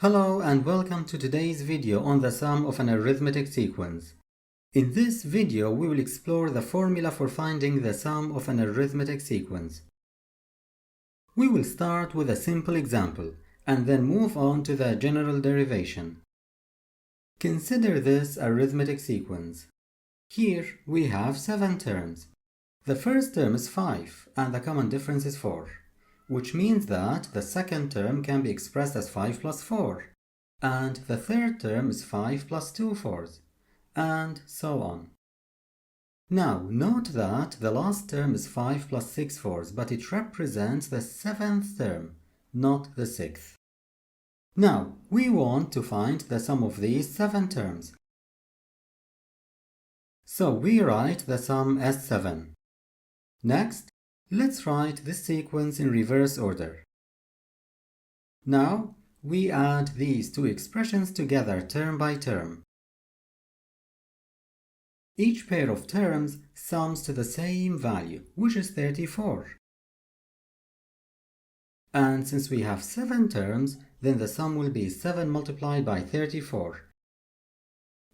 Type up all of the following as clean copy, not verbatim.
Hello and welcome to today's video on the sum of an arithmetic sequence. In this video, we will explore the formula for finding the sum of an arithmetic sequence. We will start with a simple example and then move on to the general derivation. Consider this arithmetic sequence. Here we have 7 terms. The first term is 5 and the common difference is 4. Which means that the second term can be expressed as 5 plus 4, and the third term is 5 plus 2 fourths, and so on. Now, note that the last term is 5 plus 6 fourths, but it represents the 7th term, not the 6th. Now, we want to find the sum of these 7 terms. So we write the sum as 7. Next, let's write this sequence in reverse order. Now, we add these two expressions together term by term. Each pair of terms sums to the same value, which is 34. And since we have 7 terms, then the sum will be 7 multiplied by 34,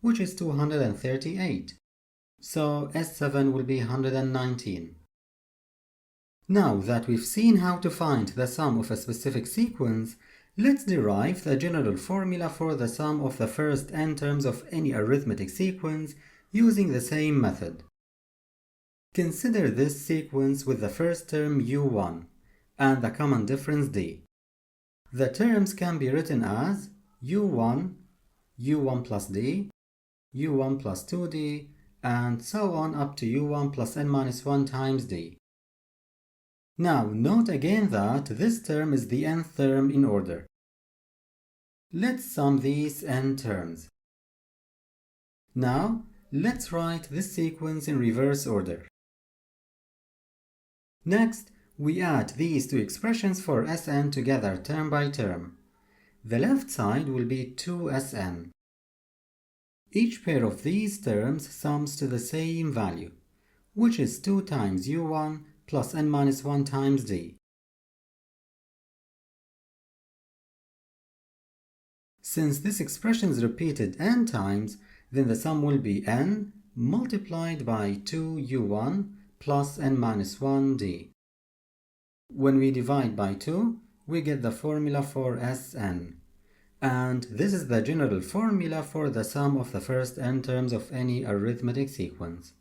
which is 238. So S7 will be 119. Now that we've seen how to find the sum of a specific sequence, let's derive the general formula for the sum of the first n terms of any arithmetic sequence using the same method. Consider this sequence with the first term u1 and the common difference d. The terms can be written as u1, u1 plus d, u1 plus 2d, and so on up to u1 plus n minus 1 times d. Now, note again that this term is the nth term in order. Let's sum these n terms. Now, let's write this sequence in reverse order. Next, we add these two expressions for Sn together term by term. The left side will be 2Sn. Each pair of these terms sums to the same value, which is 2 times u1 plus n minus 1 times d. Since this expression is repeated n times, then the sum will be n multiplied by 2u1 plus n minus 1d. When we divide by 2, we get the formula for Sn. And this is the general formula for the sum of the first n terms of any arithmetic sequence.